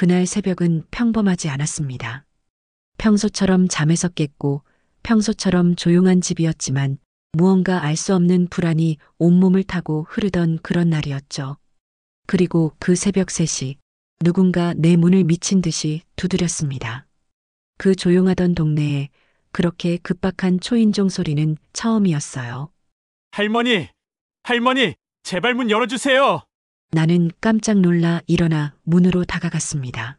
그날 새벽은 평범하지 않았습니다. 평소처럼 잠에서 깼고 평소처럼 조용한 집이었지만 무언가 알 수 없는 불안이 온몸을 타고 흐르던 그런 날이었죠. 그리고 그 새벽 3시 누군가 내 문을 미친 듯이 두드렸습니다. 그 조용하던 동네에 그렇게 급박한 초인종 소리는 처음이었어요. 할머니! 할머니! 제발 문 열어주세요! 나는 깜짝 놀라 일어나 문으로 다가갔습니다.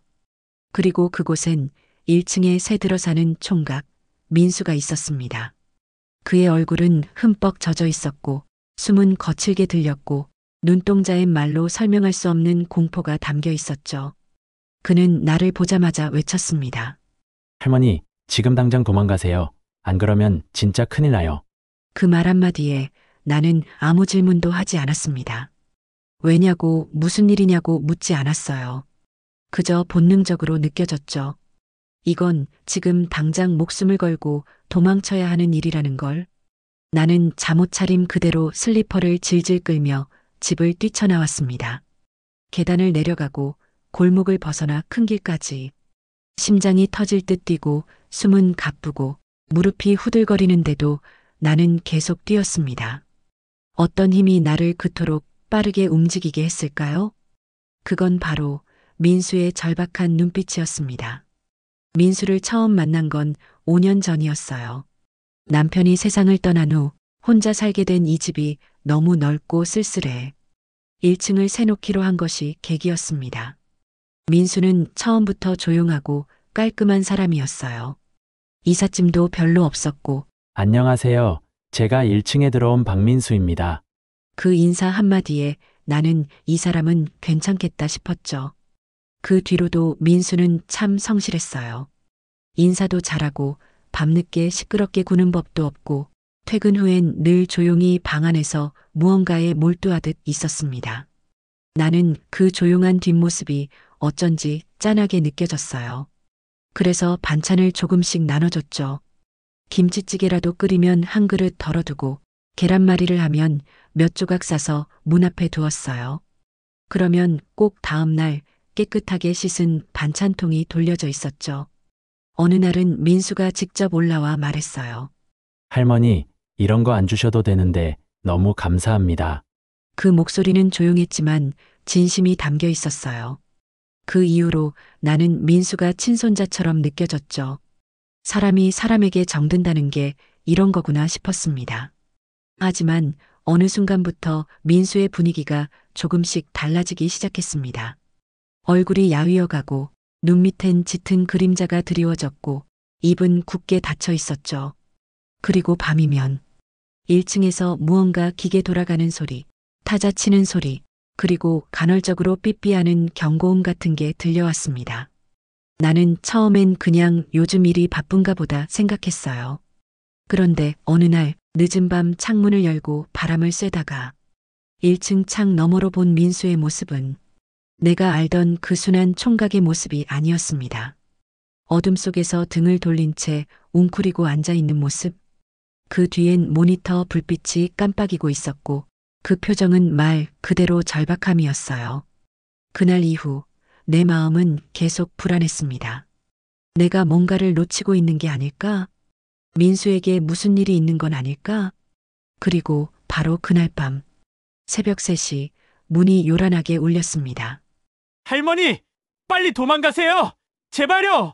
그리고 그곳엔 1층에 새 들어 사는 총각 민수가 있었습니다. 그의 얼굴은 흠뻑 젖어 있었고 숨은 거칠게 들렸고 눈동자엔 말로 설명할 수 없는 공포가 담겨 있었죠. 그는 나를 보자마자 외쳤습니다. 할머니, 지금 당장 도망가세요. 안 그러면 진짜 큰일 나요. 그 말 한마디에 나는 아무 질문도 하지 않았습니다. 왜냐고 무슨 일이냐고 묻지 않았어요. 그저 본능적으로 느껴졌죠. 이건 지금 당장 목숨을 걸고 도망쳐야 하는 일이라는 걸. 나는 잠옷 차림 그대로 슬리퍼를 질질 끌며 집을 뛰쳐나왔습니다. 계단을 내려가고 골목을 벗어나 큰 길까지. 심장이 터질 듯 뛰고 숨은 가쁘고 무릎이 후들거리는데도 나는 계속 뛰었습니다. 어떤 힘이 나를 그토록 빠르게 움직이게 했을까요? 그건 바로 민수의 절박한 눈빛이었습니다. 민수를 처음 만난 건 5년 전이었어요. 남편이 세상을 떠난 후 혼자 살게 된 이 집이 너무 넓고 쓸쓸해 1층을 새놓기로 한 것이 계기였습니다. 민수는 처음부터 조용하고 깔끔한 사람이었어요. 이삿짐도 별로 없었고 안녕하세요. 제가 1층에 들어온 박민수입니다. 그 인사 한마디에 나는 이 사람은 괜찮겠다 싶었죠. 그 뒤로도 민수는 참 성실했어요. 인사도 잘하고 밤늦게 시끄럽게 구는 법도 없고 퇴근 후엔 늘 조용히 방 안에서 무언가에 몰두하듯 있었습니다. 나는 그 조용한 뒷모습이 어쩐지 짠하게 느껴졌어요. 그래서 반찬을 조금씩 나눠줬죠. 김치찌개라도 끓이면 한 그릇 덜어두고 계란말이를 하면 몇 조각 싸서 문 앞에 두었어요. 그러면 꼭 다음 날 깨끗하게 씻은 반찬통이 돌려져 있었죠. 어느 날은 민수가 직접 올라와 말했어요. 할머니, 이런 거 안 주셔도 되는데 너무 감사합니다. 그 목소리는 조용했지만 진심이 담겨 있었어요. 그 이후로 나는 민수가 친손자처럼 느껴졌죠. 사람이 사람에게 정든다는 게 이런 거구나 싶었습니다. 하지만 어느 순간부터 민수의 분위기가 조금씩 달라지기 시작했습니다. 얼굴이 야위어가고 눈 밑엔 짙은 그림자가 드리워졌고 입은 굳게 닫혀 있었죠. 그리고 밤이면 1층에서 무언가 기계 돌아가는 소리, 타자 치는 소리, 그리고 간헐적으로 삐삐하는 경고음 같은 게 들려왔습니다. 나는 처음엔 그냥 요즘 일이 바쁜가 보다 생각했어요. 그런데 어느 날 늦은 밤 창문을 열고 바람을 쐬다가 1층 창 너머로 본 민수의 모습은 내가 알던 그 순한 총각의 모습이 아니었습니다. 어둠 속에서 등을 돌린 채 웅크리고 앉아있는 모습. 그 뒤엔 모니터 불빛이 깜빡이고 있었고 그 표정은 말 그대로 절박함이었어요. 그날 이후 내 마음은 계속 불안했습니다. 내가 뭔가를 놓치고 있는 게 아닐까? 민수에게 무슨 일이 있는 건 아닐까? 그리고 바로 그날 밤 새벽 3시 문이 요란하게 울렸습니다. 할머니! 빨리 도망가세요! 제발요!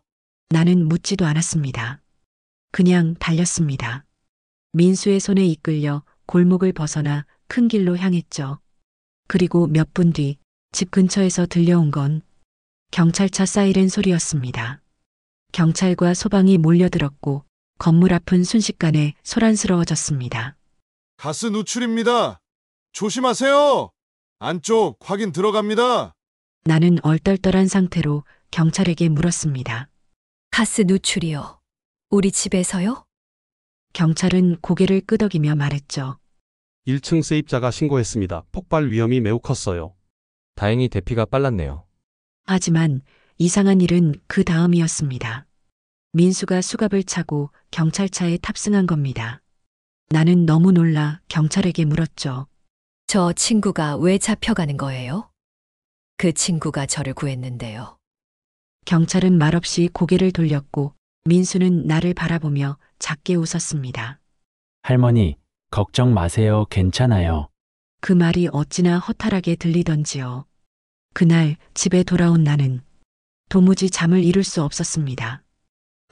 나는 묻지도 않았습니다. 그냥 달렸습니다. 민수의 손에 이끌려 골목을 벗어나 큰 길로 향했죠. 그리고 몇 분 뒤 집 근처에서 들려온 건 경찰차 사이렌 소리였습니다. 경찰과 소방이 몰려들었고 건물 앞은 순식간에 소란스러워졌습니다. 가스 누출입니다. 조심하세요. 안쪽 확인 들어갑니다. 나는 얼떨떨한 상태로 경찰에게 물었습니다. 가스 누출이요. 우리 집에서요? 경찰은 고개를 끄덕이며 말했죠. 1층 세입자가 신고했습니다. 폭발 위험이 매우 컸어요. 다행히 대피가 빨랐네요. 하지만 이상한 일은 그 다음이었습니다. 민수가 수갑을 차고 경찰차에 탑승한 겁니다. 나는 너무 놀라 경찰에게 물었죠. 저 친구가 왜 잡혀가는 거예요? 그 친구가 저를 구했는데요. 경찰은 말없이 고개를 돌렸고 민수는 나를 바라보며 작게 웃었습니다. 할머니, 걱정 마세요. 괜찮아요. 그 말이 어찌나 허탈하게 들리던지요. 그날 집에 돌아온 나는 도무지 잠을 이룰 수 없었습니다.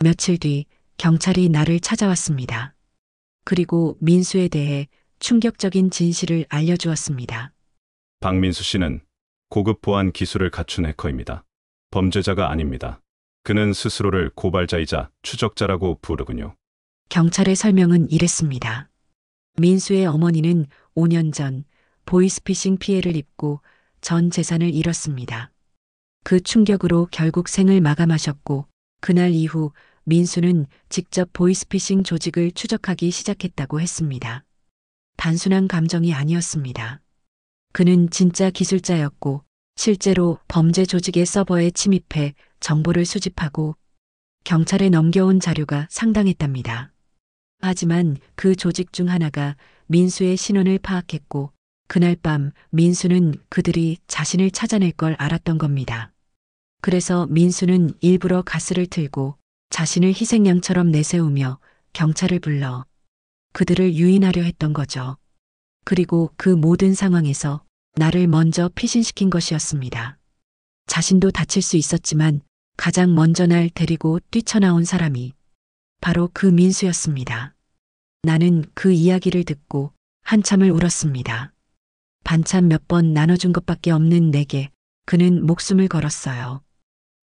며칠 뒤 경찰이 나를 찾아왔습니다. 그리고 민수에 대해 충격적인 진실을 알려주었습니다. 박민수 씨는 고급 보안 기술을 갖춘 해커입니다. 범죄자가 아닙니다. 그는 스스로를 고발자이자 추적자라고 부르군요. 경찰의 설명은 이랬습니다. 민수의 어머니는 5년 전 보이스피싱 피해를 입고 전 재산을 잃었습니다. 그 충격으로 결국 생을 마감하셨고 그날 이후 민수는 직접 보이스피싱 조직을 추적하기 시작했다고 했습니다. 단순한 감정이 아니었습니다. 그는 진짜 기술자였고 실제로 범죄 조직의 서버에 침입해 정보를 수집하고 경찰에 넘겨온 자료가 상당했답니다. 하지만 그 조직 중 하나가 민수의 신원을 파악했고 그날 밤 민수는 그들이 자신을 찾아낼 걸 알았던 겁니다. 그래서 민수는 일부러 가스를 틀고 자신을 희생양처럼 내세우며 경찰을 불러 그들을 유인하려 했던 거죠. 그리고 그 모든 상황에서 나를 먼저 피신시킨 것이었습니다. 자신도 다칠 수 있었지만 가장 먼저 날 데리고 뛰쳐나온 사람이 바로 그 민수였습니다. 나는 그 이야기를 듣고 한참을 울었습니다. 반찬 몇 번 나눠준 것밖에 없는 내게 그는 목숨을 걸었어요.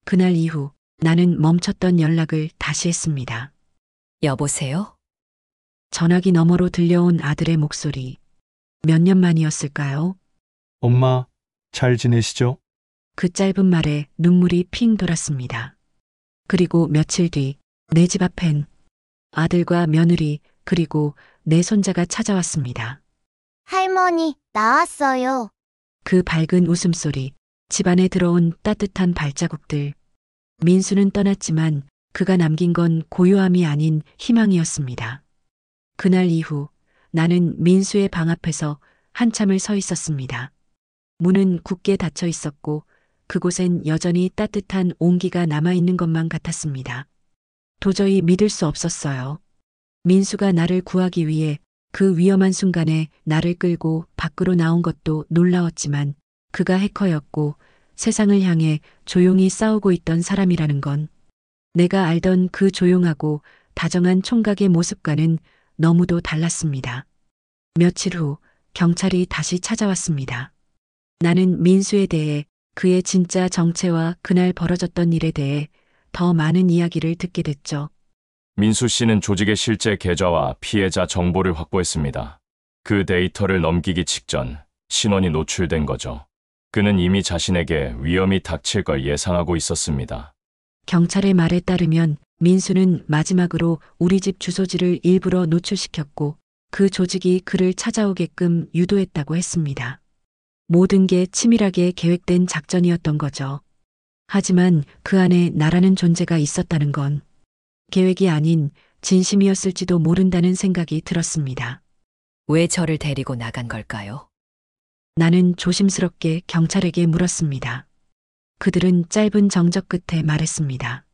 그날 이후 나는 멈췄던 연락을 다시 했습니다. 여보세요? 전화기 너머로 들려온 아들의 목소리. 몇 년 만이었을까요? 엄마, 잘 지내시죠? 그 짧은 말에 눈물이 핑 돌았습니다. 그리고 며칠 뒤 내 집 앞엔 아들과 며느리 그리고 내 손자가 찾아왔습니다. 할머니, 나왔어요. 그 밝은 웃음소리, 집안에 들어온 따뜻한 발자국들. 민수는 떠났지만 그가 남긴 건 고요함이 아닌 희망이었습니다. 그날 이후 나는 민수의 방 앞에서 한참을 서 있었습니다. 문은 굳게 닫혀 있었고 그곳엔 여전히 따뜻한 온기가 남아있는 것만 같았습니다. 도저히 믿을 수 없었어요. 민수가 나를 구하기 위해 그 위험한 순간에 나를 끌고 밖으로 나온 것도 놀라웠지만 그가 해커였고 세상을 향해 조용히 싸우고 있던 사람이라는 건 내가 알던 그 조용하고 다정한 총각의 모습과는 너무도 달랐습니다. 며칠 후 경찰이 다시 찾아왔습니다. 나는 민수에 대해 그의 진짜 정체와 그날 벌어졌던 일에 대해 더 많은 이야기를 듣게 됐죠. 민수 씨는 조직의 실제 계좌와 피해자 정보를 확보했습니다. 그 데이터를 넘기기 직전 신원이 노출된 거죠. 그는 이미 자신에게 위험이 닥칠 걸 예상하고 있었습니다. 경찰의 말에 따르면 민수는 마지막으로 우리 집 주소지를 일부러 노출시켰고 그 조직이 그를 찾아오게끔 유도했다고 했습니다. 모든 게 치밀하게 계획된 작전이었던 거죠. 하지만 그 안에 나라는 존재가 있었다는 건 계획이 아닌 진심이었을지도 모른다는 생각이 들었습니다. 왜 저를 데리고 나간 걸까요? 나는 조심스럽게 경찰에게 물었습니다. 그들은 짧은 정적 끝에 말했습니다.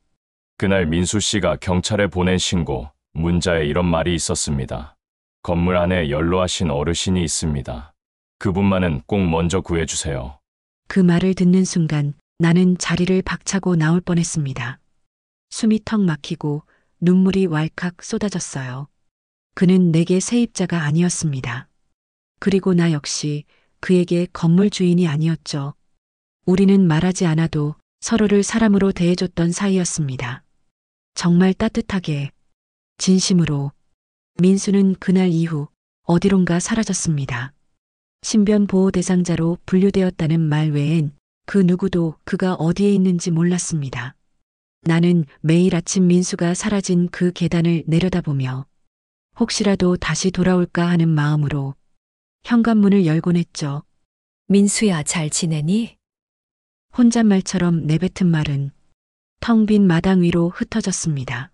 그날 민수 씨가 경찰에 보낸 신고, 문자에 이런 말이 있었습니다. 건물 안에 연로하신 어르신이 있습니다. 그분만은 꼭 먼저 구해주세요. 그 말을 듣는 순간 나는 자리를 박차고 나올 뻔했습니다. 숨이 턱 막히고 눈물이 왈칵 쏟아졌어요. 그는 내게 세입자가 아니었습니다. 그리고 나 역시 그에게 건물 주인이 아니었죠. 우리는 말하지 않아도 서로를 사람으로 대해줬던 사이였습니다. 정말 따뜻하게, 진심으로. 민수는 그날 이후 어디론가 사라졌습니다. 신변 보호 대상자로 분류되었다는 말 외엔 그 누구도 그가 어디에 있는지 몰랐습니다. 나는 매일 아침 민수가 사라진 그 계단을 내려다보며 혹시라도 다시 돌아올까 하는 마음으로 현관문을 열곤 했죠. 민수야, 잘 지내니? 혼잣말처럼 내뱉은 말은 텅 빈 마당 위로 흩어졌습니다.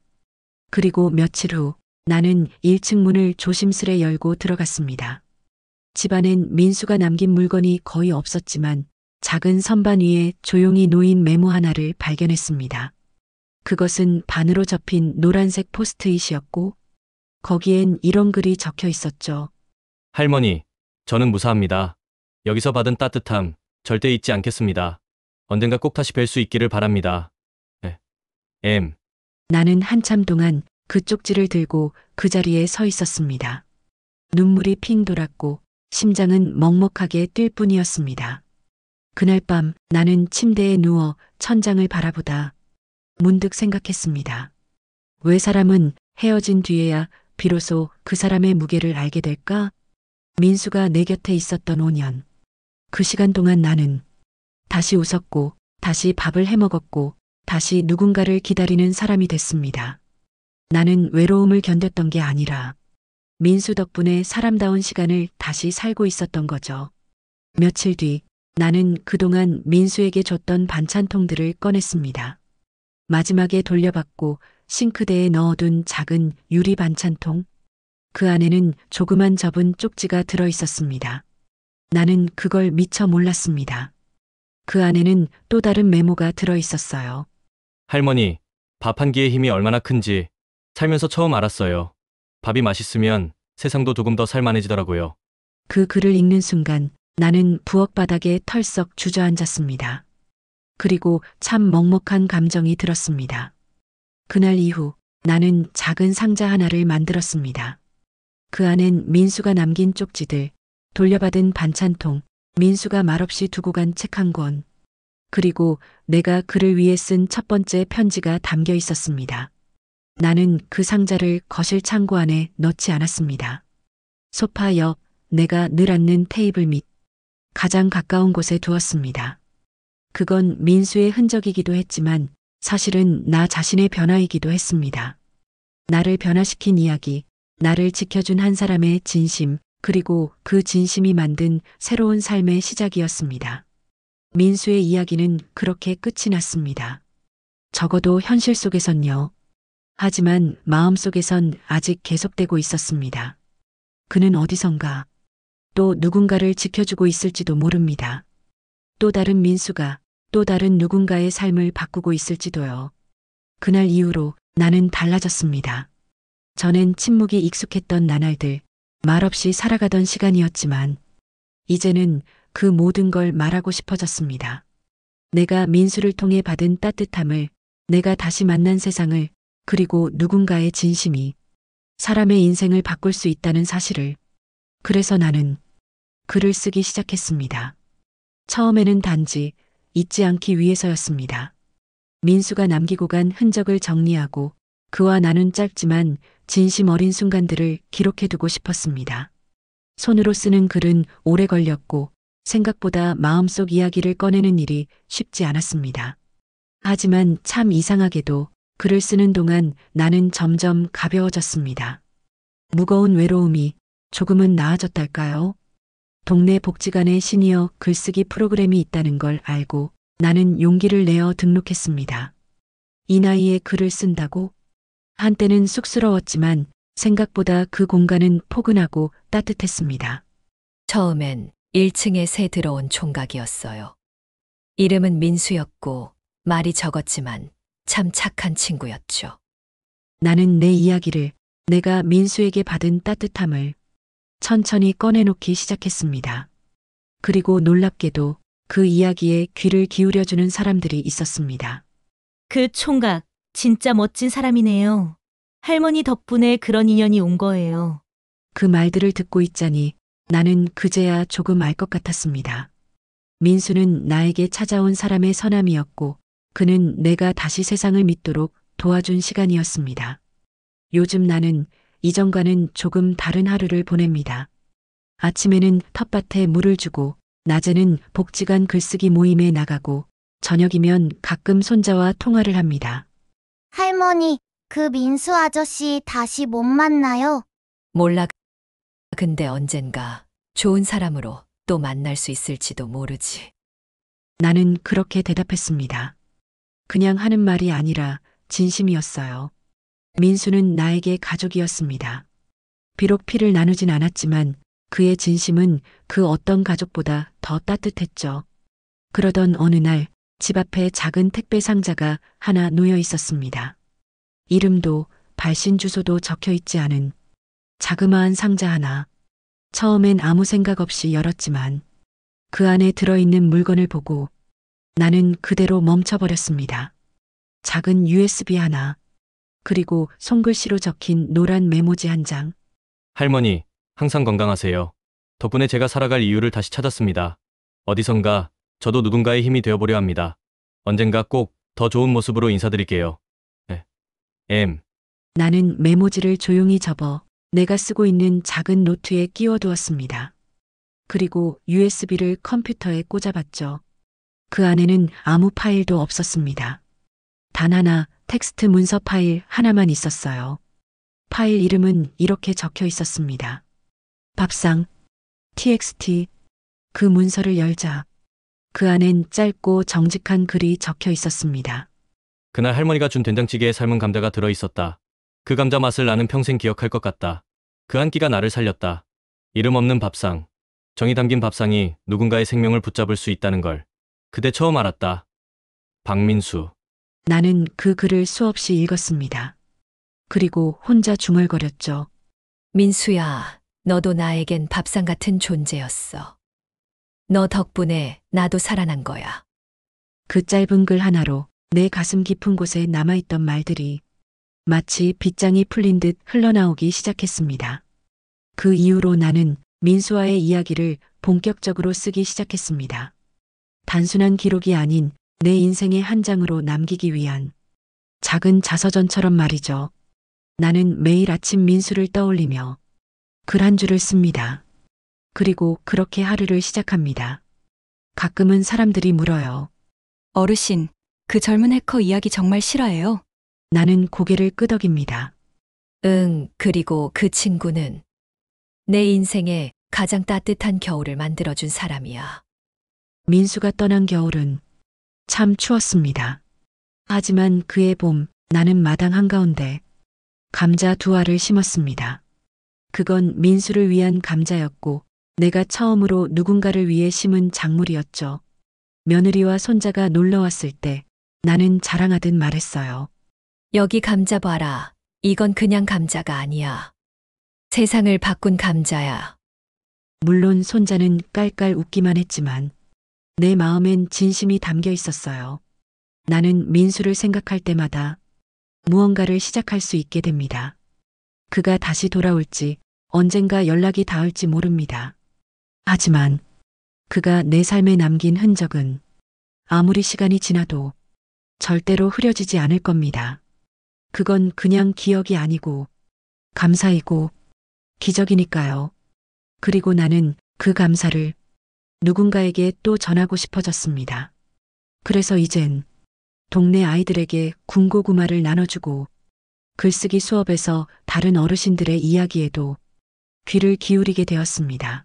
그리고 며칠 후 나는 1층 문을 조심스레 열고 들어갔습니다. 집안엔 민수가 남긴 물건이 거의 없었지만 작은 선반 위에 조용히 놓인 메모 하나를 발견했습니다. 그것은 반으로 접힌 노란색 포스트잇이었고 거기엔 이런 글이 적혀 있었죠. 할머니, 저는 무사합니다. 여기서 받은 따뜻함 절대 잊지 않겠습니다. 언젠가 꼭 다시 뵐 수 있기를 바랍니다. M. 나는 한참 동안 그 쪽지를 들고 그 자리에 서 있었습니다. 눈물이 핑 돌았고 심장은 먹먹하게 뛸 뿐이었습니다. 그날 밤 나는 침대에 누워 천장을 바라보다 문득 생각했습니다. 왜 사람은 헤어진 뒤에야 비로소 그 사람의 무게를 알게 될까? 민수가 내 곁에 있었던 5년. 그 시간 동안 나는 다시 웃었고, 다시 밥을 해 먹었고, 다시 누군가를 기다리는 사람이 됐습니다. 나는 외로움을 견뎠던 게 아니라 민수 덕분에 사람다운 시간을 다시 살고 있었던 거죠. 며칠 뒤 나는 그동안 민수에게 줬던 반찬통들을 꺼냈습니다. 마지막에 돌려받고 싱크대에 넣어둔 작은 유리 반찬통. 그 안에는 조그만 접은 쪽지가 들어 있었습니다. 나는 그걸 미처 몰랐습니다. 그 안에는 또 다른 메모가 들어 있었어요. 할머니, 밥 한 끼의 힘이 얼마나 큰지 살면서 처음 알았어요. 밥이 맛있으면 세상도 조금 더 살만해지더라고요. 그 글을 읽는 순간 나는 부엌 바닥에 털썩 주저앉았습니다. 그리고 참 먹먹한 감정이 들었습니다. 그날 이후 나는 작은 상자 하나를 만들었습니다. 그 안엔 민수가 남긴 쪽지들, 돌려받은 반찬통, 민수가 말없이 두고 간 책 한 권, 그리고 내가 그를 위해 쓴 첫 번째 편지가 담겨 있었습니다. 나는 그 상자를 거실 창고 안에 넣지 않았습니다. 소파 옆, 내가 늘 앉는 테이블 밑, 가장 가까운 곳에 두었습니다. 그건 민수의 흔적이기도 했지만 사실은 나 자신의 변화이기도 했습니다. 나를 변화시킨 이야기, 나를 지켜준 한 사람의 진심, 그리고 그 진심이 만든 새로운 삶의 시작이었습니다. 민수의 이야기는 그렇게 끝이 났습니다. 적어도 현실 속에선요. 하지만 마음속에선 아직 계속되고 있었습니다. 그는 어디선가 또 누군가를 지켜주고 있을지도 모릅니다. 또 다른 민수가 또 다른 누군가의 삶을 바꾸고 있을지도요. 그날 이후로 나는 달라졌습니다. 전엔 침묵이 익숙했던 나날들, 말없이 살아가던 시간이었지만 이제는 그 모든 걸 말하고 싶어졌습니다. 내가 민수를 통해 받은 따뜻함을, 내가 다시 만난 세상을, 그리고 누군가의 진심이 사람의 인생을 바꿀 수 있다는 사실을. 그래서 나는 글을 쓰기 시작했습니다. 처음에는 단지 잊지 않기 위해서였습니다. 민수가 남기고 간 흔적을 정리하고 그와 나눈 짧지만 진심 어린 순간들을 기록해두고 싶었습니다. 손으로 쓰는 글은 오래 걸렸고 생각보다 마음속 이야기를 꺼내는 일이 쉽지 않았습니다. 하지만 참 이상하게도 글을 쓰는 동안 나는 점점 가벼워졌습니다. 무거운 외로움이 조금은 나아졌달까요? 동네 복지관에 시니어 글쓰기 프로그램이 있다는 걸 알고 나는 용기를 내어 등록했습니다. 이 나이에 글을 쓴다고? 한때는 쑥스러웠지만 생각보다 그 공간은 포근하고 따뜻했습니다. 처음엔 1층에 새 들어온 총각이었어요. 이름은 민수였고 말이 적었지만 참 착한 친구였죠. 나는 내 이야기를, 내가 민수에게 받은 따뜻함을 천천히 꺼내놓기 시작했습니다. 그리고 놀랍게도 그 이야기에 귀를 기울여주는 사람들이 있었습니다. 그 총각, 진짜 멋진 사람이네요. 할머니 덕분에 그런 인연이 온 거예요. 그 말들을 듣고 있자니 나는 그제야 조금 알 것 같았습니다. 민수는 나에게 찾아온 사람의 선함이었고 그는 내가 다시 세상을 믿도록 도와준 시간이었습니다. 요즘 나는 이전과는 조금 다른 하루를 보냅니다. 아침에는 텃밭에 물을 주고 낮에는 복지관 글쓰기 모임에 나가고 저녁이면 가끔 손자와 통화를 합니다. 할머니, 그 민수 아저씨 다시 못 만나요? 몰라. 근데 언젠가 좋은 사람으로 또 만날 수 있을지도 모르지. 나는 그렇게 대답했습니다. 그냥 하는 말이 아니라 진심이었어요. 민수는 나에게 가족이었습니다. 비록 피를 나누진 않았지만 그의 진심은 그 어떤 가족보다 더 따뜻했죠. 그러던 어느 날 집 앞에 작은 택배 상자가 하나 놓여 있었습니다. 이름도 발신 주소도 적혀 있지 않은 자그마한 상자 하나. 처음엔 아무 생각 없이 열었지만 그 안에 들어있는 물건을 보고 나는 그대로 멈춰버렸습니다. 작은 USB 하나, 그리고 손글씨로 적힌 노란 메모지 한 장. 할머니, 항상 건강하세요. 덕분에 제가 살아갈 이유를 다시 찾았습니다. 어디선가 저도 누군가의 힘이 되어보려 합니다. 언젠가 꼭 더 좋은 모습으로 인사드릴게요. M. 나는 메모지를 조용히 접어 내가 쓰고 있는 작은 노트에 끼워두었습니다. 그리고 USB를 컴퓨터에 꽂아봤죠. 그 안에는 아무 파일도 없었습니다. 단 하나 텍스트 문서 파일 하나만 있었어요. 파일 이름은 이렇게 적혀 있었습니다. 밥상, txt. 그 문서를 열자 그 안엔 짧고 정직한 글이 적혀 있었습니다. 그날 할머니가 준 된장찌개에 삶은 감자가 들어있었다. 그 감자 맛을 나는 평생 기억할 것 같다. 그 한 끼가 나를 살렸다. 이름 없는 밥상. 정이 담긴 밥상이 누군가의 생명을 붙잡을 수 있다는 걸 그때 처음 알았다. 박민수. 나는 그 글을 수없이 읽었습니다. 그리고 혼자 중얼거렸죠. 민수야, 너도 나에겐 밥상 같은 존재였어. 너 덕분에 나도 살아난 거야. 그 짧은 글 하나로 내 가슴 깊은 곳에 남아있던 말들이 마치 빗장이 풀린 듯 흘러나오기 시작했습니다. 그 이후로 나는 민수와의 이야기를 본격적으로 쓰기 시작했습니다. 단순한 기록이 아닌 내 인생의 한 장으로 남기기 위한 작은 자서전처럼 말이죠. 나는 매일 아침 민수를 떠올리며 글 한 줄을 씁니다. 그리고 그렇게 하루를 시작합니다. 가끔은 사람들이 물어요. 어르신, 그 젊은 해커 이야기 정말 실화예요? 나는 고개를 끄덕입니다. 응, 그리고 그 친구는 내 인생에 가장 따뜻한 겨울을 만들어준 사람이야. 민수가 떠난 겨울은 참 추웠습니다. 하지만 그해 봄 나는 마당 한가운데 감자 2알을 심었습니다. 그건 민수를 위한 감자였고 내가 처음으로 누군가를 위해 심은 작물이었죠. 며느리와 손자가 놀러 왔을 때 나는 자랑하듯 말했어요. 여기 감자 봐라. 이건 그냥 감자가 아니야. 세상을 바꾼 감자야. 물론 손자는 깔깔 웃기만 했지만 내 마음엔 진심이 담겨 있었어요. 나는 민수를 생각할 때마다 무언가를 시작할 수 있게 됩니다. 그가 다시 돌아올지 언젠가 연락이 닿을지 모릅니다. 하지만 그가 내 삶에 남긴 흔적은 아무리 시간이 지나도 절대로 흐려지지 않을 겁니다. 그건 그냥 기억이 아니고 감사이고 기적이니까요. 그리고 나는 그 감사를 누군가에게 또 전하고 싶어졌습니다. 그래서 이젠 동네 아이들에게 군고구마를 나눠주고 글쓰기 수업에서 다른 어르신들의 이야기에도 귀를 기울이게 되었습니다.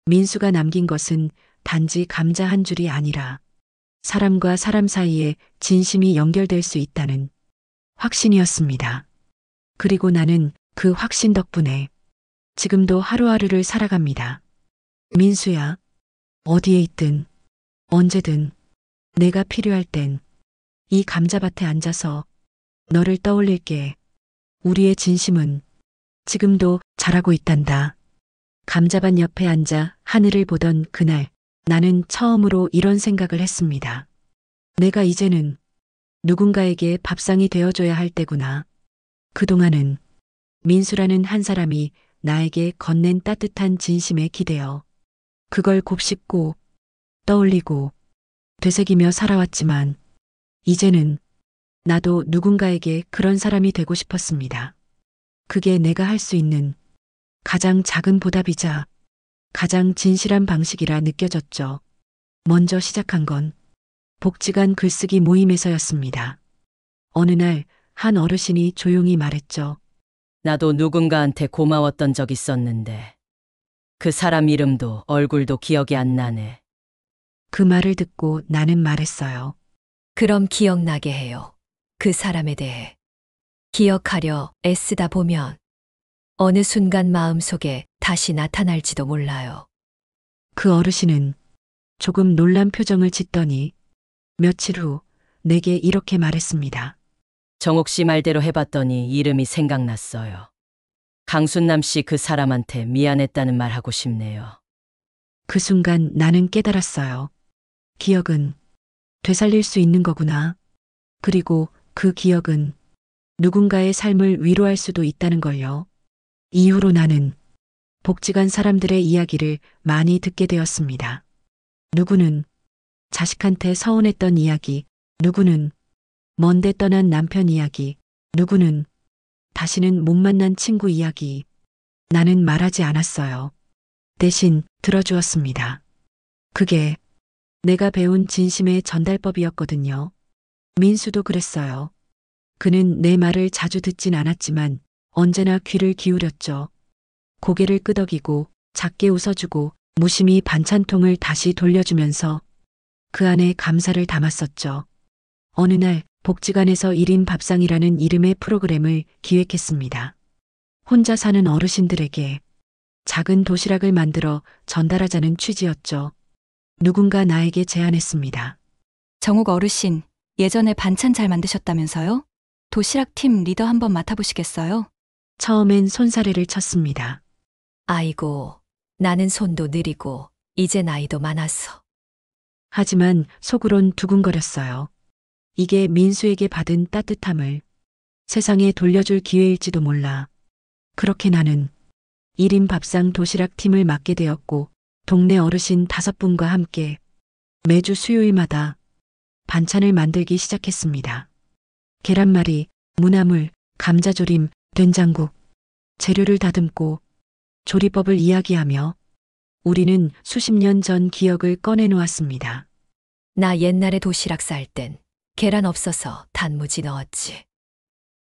민수가 남긴 것은 단지 감자 한 줄이 아니라 사람과 사람 사이에 진심이 연결될 수 있다는 확신이었습니다. 그리고 나는 그 확신 덕분에 지금도 하루하루를 살아갑니다. 민수야, 어디에 있든 언제든 내가 필요할 땐 이 감자밭에 앉아서 너를 떠올릴게. 우리의 진심은 지금도 자라고 있단다. 감자밭 옆에 앉아 하늘을 보던 그날 나는 처음으로 이런 생각을 했습니다. 내가 이제는 누군가에게 밥상이 되어줘야 할 때구나. 그동안은 민수라는 한 사람이 나에게 건넨 따뜻한 진심에 기대어 그걸 곱씹고 떠올리고 되새기며 살아왔지만 이제는 나도 누군가에게 그런 사람이 되고 싶었습니다. 그게 내가 할 수 있는 가장 작은 보답이자 가장 진실한 방식이라 느껴졌죠. 먼저 시작한 건 복지관 글쓰기 모임에서였습니다. 어느 날 한 어르신이 조용히 말했죠. 나도 누군가한테 고마웠던 적 있었는데 그 사람 이름도 얼굴도 기억이 안 나네. 그 말을 듣고 나는 말했어요. 그럼 기억나게 해요. 그 사람에 대해. 기억하려 애쓰다 보면 어느 순간 마음속에 다시 나타날지도 몰라요. 그 어르신은 조금 놀란 표정을 짓더니 며칠 후 내게 이렇게 말했습니다. 정옥 씨 말대로 해봤더니 이름이 생각났어요. 강순남 씨 그 사람한테 미안했다는 말 하고 싶네요. 그 순간 나는 깨달았어요. 기억은 되살릴 수 있는 거구나. 그리고 그 기억은 누군가의 삶을 위로할 수도 있다는 걸요. 이후로 나는 복지관 사람들의 이야기를 많이 듣게 되었습니다. 누구는 자식한테 서운했던 이야기, 누구는 먼데 떠난 남편 이야기, 누구는 다시는 못 만난 친구 이야기. 나는 말하지 않았어요. 대신 들어주었습니다. 그게 내가 배운 진심의 전달법이었거든요. 민수도 그랬어요. 그는 내 말을 자주 듣진 않았지만 언제나 귀를 기울였죠. 고개를 끄덕이고 작게 웃어주고 무심히 반찬통을 다시 돌려주면서 그 안에 감사를 담았었죠. 어느 날 복지관에서 1인 밥상이라는 이름의 프로그램을 기획했습니다. 혼자 사는 어르신들에게 작은 도시락을 만들어 전달하자는 취지였죠. 누군가 나에게 제안했습니다. 정옥 어르신, 예전에 반찬 잘 만드셨다면서요? 도시락 팀 리더 한번 맡아보시겠어요? 처음엔 손사래를 쳤습니다. 아이고, 나는 손도 느리고 이제 나이도 많아서. 하지만 속으론 두근거렸어요. 이게 민수에게 받은 따뜻함을 세상에 돌려줄 기회일지도 몰라. 그렇게 나는 1인 밥상 도시락 팀을 맡게 되었고 동네 어르신 5분과 함께 매주 수요일마다 반찬을 만들기 시작했습니다. 계란말이, 무나물, 감자조림, 된장국, 재료를 다듬고 조리법을 이야기하며 우리는 수십 년 전 기억을 꺼내놓았습니다. 나 옛날에 도시락 쌀 땐 계란 없어서 단무지 넣었지.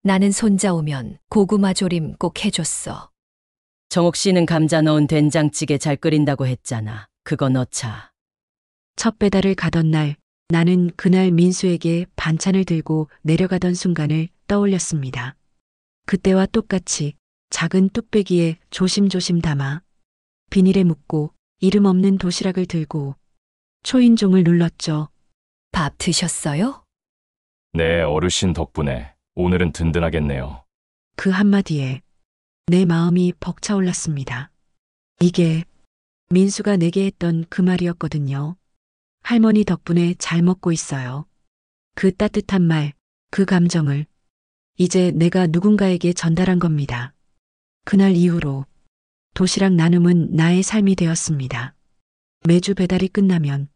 나는 손자 오면 고구마 조림 꼭 해줬어. 정옥 씨는 감자 넣은 된장찌개 잘 끓인다고 했잖아. 그거 넣자. 첫 배달을 가던 날 나는 그날 민수에게 반찬을 들고 내려가던 순간을 떠올렸습니다. 그때와 똑같이 작은 뚝배기에 조심조심 담아 비닐에 묶고 이름 없는 도시락을 들고 초인종을 눌렀죠. 밥 드셨어요? 네, 어르신 덕분에 오늘은 든든하겠네요. 그 한마디에 내 마음이 벅차올랐습니다. 이게 민수가 내게 했던 그 말이었거든요. 할머니 덕분에 잘 먹고 있어요. 그 따뜻한 말, 그 감정을 이제 내가 누군가에게 전달한 겁니다. 그날 이후로 도시락 나눔은 나의 삶이 되었습니다. 매주 배달이 끝나면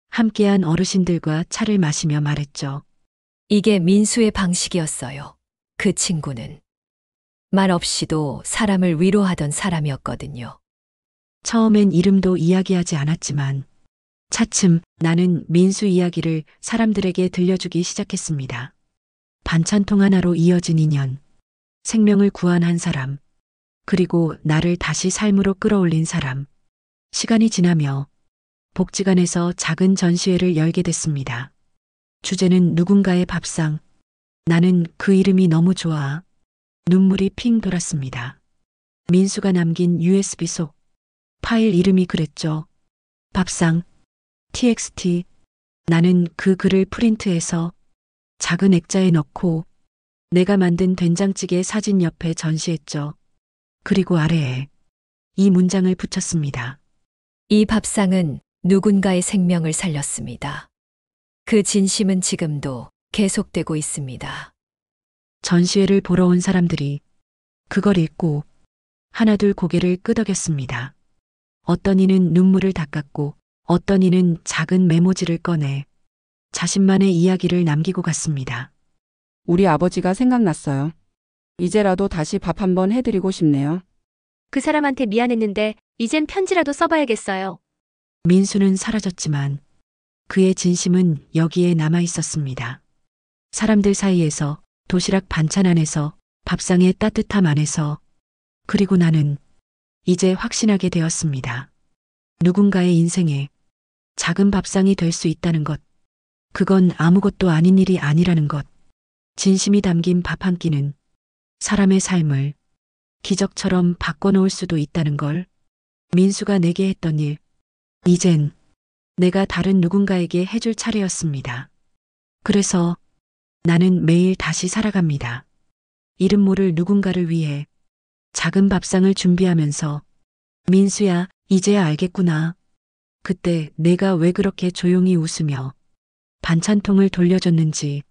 함께한 어르신들과 차를 마시며 말했죠. 이게 민수의 방식이었어요. 그 친구는 말 없이도 사람을 위로하던 사람이었거든요. 처음엔 이름도 이야기하지 않았지만 차츰 나는 민수 이야기를 사람들에게 들려주기 시작했습니다. 반찬통 하나로 이어진 인연, 생명을 구한 한 사람, 그리고 나를 다시 삶으로 끌어올린 사람. 시간이 지나며 복지관에서 작은 전시회를 열게 됐습니다. 주제는 누군가의 밥상. 나는 그 이름이 너무 좋아. 눈물이 핑 돌았습니다. 민수가 남긴 USB 속 파일 이름이 그랬죠. 밥상, txt. 나는 그 글을 프린트해서 작은 액자에 넣고 내가 만든 된장찌개 사진 옆에 전시했죠. 그리고 아래에 이 문장을 붙였습니다. 이 밥상은 누군가의 생명을 살렸습니다. 그 진심은 지금도 계속되고 있습니다. 전시회를 보러 온 사람들이 그걸 읽고 하나둘 고개를 끄덕였습니다. 어떤 이는 눈물을 닦았고 어떤 이는 작은 메모지를 꺼내 자신만의 이야기를 남기고 갔습니다. 우리 아버지가 생각났어요. 이제라도 다시 밥 한번 해드리고 싶네요. 그 사람한테 미안했는데 이젠 편지라도 써봐야겠어요. 민수는 사라졌지만 그의 진심은 여기에 남아 있었습니다. 사람들 사이에서, 도시락 반찬 안에서, 밥상의 따뜻함 안에서. 그리고 나는 이제 확신하게 되었습니다. 누군가의 인생에 작은 밥상이 될 수 있다는 것. 그건 아무것도 아닌 일이 아니라는 것. 진심이 담긴 밥 한 끼는 사람의 삶을 기적처럼 바꿔놓을 수도 있다는 걸. 민수가 내게 했던 일, 이젠 내가 다른 누군가에게 해줄 차례였습니다. 그래서 나는 매일 다시 살아갑니다. 이름 모를 누군가를 위해 작은 밥상을 준비하면서 민수야, 이제야 알겠구나. 그때 내가 왜 그렇게 조용히 웃으며 반찬통을 돌려줬는지,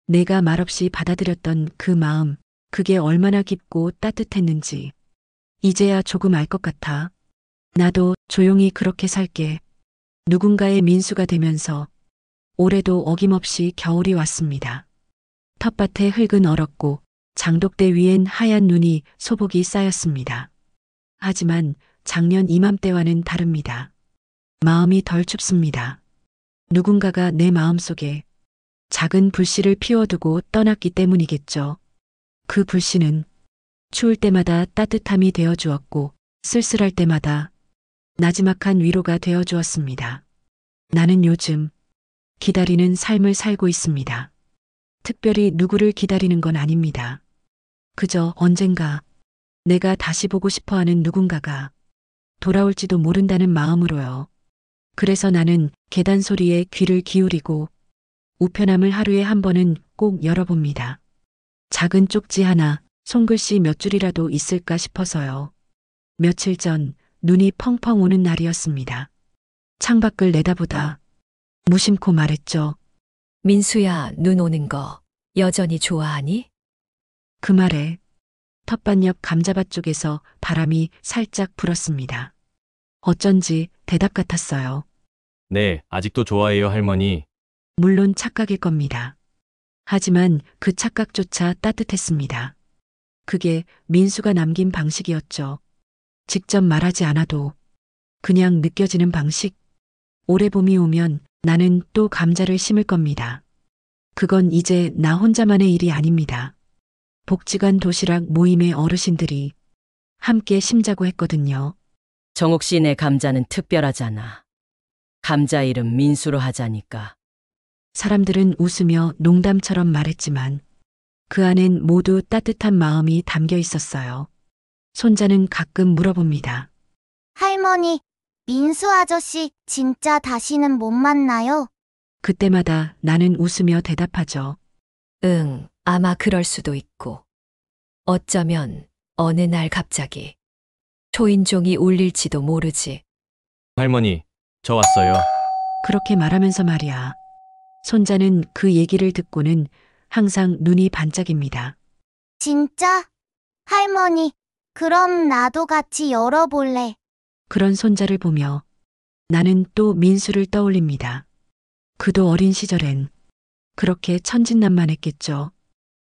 내가 말없이 받아들였던 그 마음, 그게 얼마나 깊고 따뜻했는지 이제야 조금 알 것 같아. 나도 조용히 그렇게 살게. 누군가의 민수가 되면서 올해도 어김없이 겨울이 왔습니다. 텃밭에 흙은 얼었고 장독대 위엔 하얀 눈이 소복이 쌓였습니다. 하지만 작년 이맘때와는 다릅니다. 마음이 덜 춥습니다. 누군가가 내 마음속에 작은 불씨를 피워두고 떠났기 때문이겠죠. 그 불씨는 추울 때마다 따뜻함이 되어 주었고 쓸쓸할 때마다 나지막한 위로가 되어 주었습니다. 나는 요즘 기다리는 삶을 살고 있습니다. 특별히 누구를 기다리는 건 아닙니다. 그저 언젠가 내가 다시 보고 싶어 하는 누군가가 돌아올지도 모른다는 마음으로요. 그래서 나는 계단 소리에 귀를 기울이고 우편함을 하루에 한 번은 꼭 열어봅니다. 작은 쪽지 하나, 손글씨 몇 줄이라도 있을까 싶어서요. 며칠 전 눈이 펑펑 오는 날이었습니다. 창밖을 내다보다 무심코 말했죠. 민수야, 눈 오는 거 여전히 좋아하니? 그 말에 텃밭 옆 감자밭 쪽에서 바람이 살짝 불었습니다. 어쩐지 대답 같았어요. 네, 아직도 좋아해요, 할머니. 물론 착각일 겁니다. 하지만 그 착각조차 따뜻했습니다. 그게 민수가 남긴 방식이었죠. 직접 말하지 않아도 그냥 느껴지는 방식. 올해 봄이 오면 나는 또 감자를 심을 겁니다. 그건 이제 나 혼자만의 일이 아닙니다. 복지관 도시락 모임의 어르신들이 함께 심자고 했거든요. 정옥 씨네 감자는 특별하잖아. 감자 이름 민수로 하자니까. 사람들은 웃으며 농담처럼 말했지만 그 안엔 모두 따뜻한 마음이 담겨 있었어요. 손자는 가끔 물어봅니다. 할머니, 민수 아저씨 진짜 다시는 못 만나요? 그때마다 나는 웃으며 대답하죠. 응, 아마 그럴 수도 있고. 어쩌면 어느 날 갑자기 초인종이 울릴지도 모르지. 할머니, 저 왔어요. 그렇게 말하면서 말이야. 손자는 그 얘기를 듣고는 항상 눈이 반짝입니다. 진짜? 할머니, 그럼 나도 같이 열어볼래. 그런 손자를 보며 나는 또 민수를 떠올립니다. 그도 어린 시절엔 그렇게 천진난만했겠죠.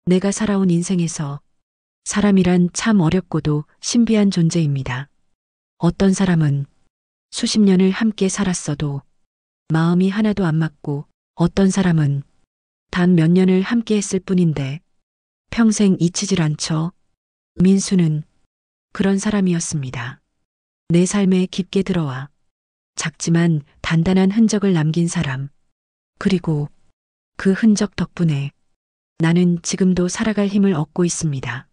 내가 살아온 인생에서 사람이란 참 어렵고도 신비한 존재입니다. 어떤 사람은 수십 년을 함께 살았어도 마음이 하나도 안 맞고, 어떤 사람은 단 몇 년을 함께 했을 뿐인데 평생 잊히질 않죠. 민수는 그런 사람이었습니다. 내 삶에 깊게 들어와 작지만 단단한 흔적을 남긴 사람. 그리고 그 흔적 덕분에 나는 지금도 살아갈 힘을 얻고 있습니다.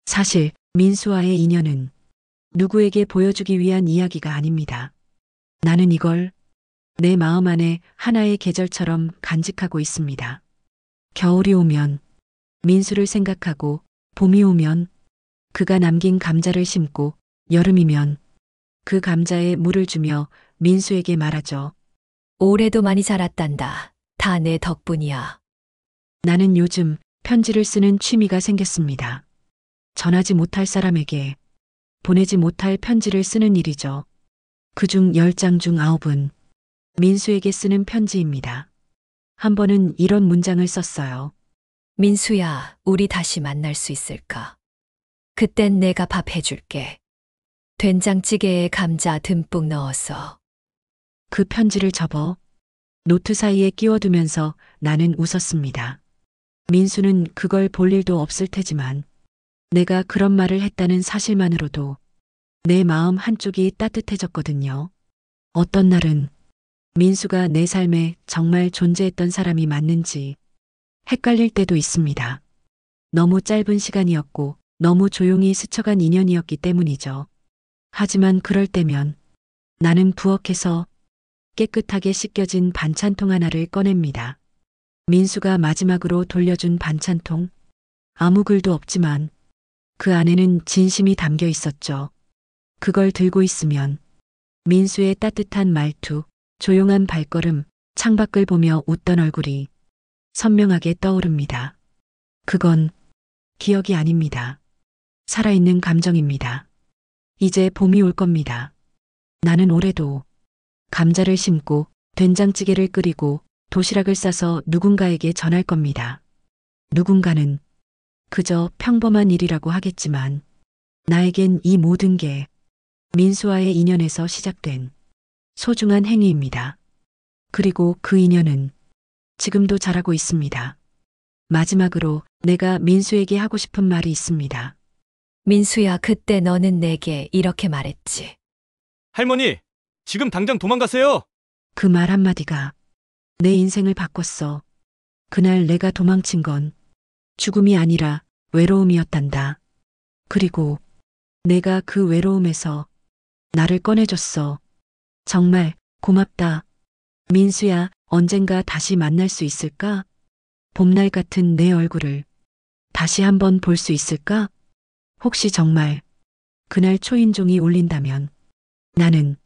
사실 민수와의 인연은 누구에게 보여주기 위한 이야기가 아닙니다. 나는 이걸 내 마음 안에 하나의 계절처럼 간직하고 있습니다. 겨울이 오면 민수를 생각하고, 봄이 오면 그가 남긴 감자를 심고, 여름이면 그 감자에 물을 주며 민수에게 말하죠. 올해도 많이 자랐단다. 다 내 덕분이야. 나는 요즘 편지를 쓰는 취미가 생겼습니다. 전하지 못할 사람에게 보내지 못할 편지를 쓰는 일이죠. 그중 10장 중 9은 민수에게 쓰는 편지입니다. 한 번은 이런 문장을 썼어요. 민수야, 우리 다시 만날 수 있을까? 그땐 내가 밥 해줄게. 된장찌개에 감자 듬뿍 넣어서. 그 편지를 접어 노트 사이에 끼워두면서 나는 웃었습니다. 민수는 그걸 볼 일도 없을 테지만 내가 그런 말을 했다는 사실만으로도 내 마음 한쪽이 따뜻해졌거든요. 어떤 날은 민수가 내 삶에 정말 존재했던 사람이 맞는지 헷갈릴 때도 있습니다. 너무 짧은 시간이었고 너무 조용히 스쳐간 인연이었기 때문이죠. 하지만 그럴 때면 나는 부엌에서 깨끗하게 씻겨진 반찬통 하나를 꺼냅니다. 민수가 마지막으로 돌려준 반찬통. 아무 글도 없지만 그 안에는 진심이 담겨 있었죠. 그걸 들고 있으면 민수의 따뜻한 말투, 조용한 발걸음, 창밖을 보며 웃던 얼굴이 선명하게 떠오릅니다. 그건 기억이 아닙니다. 살아있는 감정입니다. 이제 봄이 올 겁니다. 나는 올해도 감자를 심고 된장찌개를 끓이고 도시락을 싸서 누군가에게 전할 겁니다. 누군가는 그저 평범한 일이라고 하겠지만 나에겐 이 모든 게 민수와의 인연에서 시작된 소중한 행위입니다. 그리고 그 인연은 지금도 자라고 있습니다. 마지막으로 내가 민수에게 하고 싶은 말이 있습니다. 민수야, 그때 너는 내게 이렇게 말했지. 할머니, 지금 당장 도망가세요. 그 말 한마디가 내 인생을 바꿨어. 그날 내가 도망친 건 죽음이 아니라 외로움이었단다. 그리고 내가 그 외로움에서 나를 꺼내줬어. 정말 고맙다. 민수야, 언젠가 다시 만날 수 있을까? 봄날 같은 내 얼굴을 다시 한번 볼 수 있을까? 혹시 정말 그날 초인종이 울린다면 나는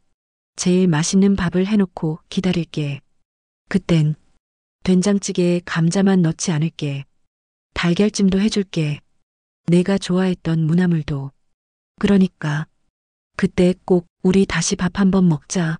제일 맛있는 밥을 해놓고 기다릴게. 그땐 된장찌개에 감자만 넣지 않을게. 달걀찜도 해줄게. 내가 좋아했던 무나물도. 그러니까 그때 꼭 우리 다시 밥 한번 먹자.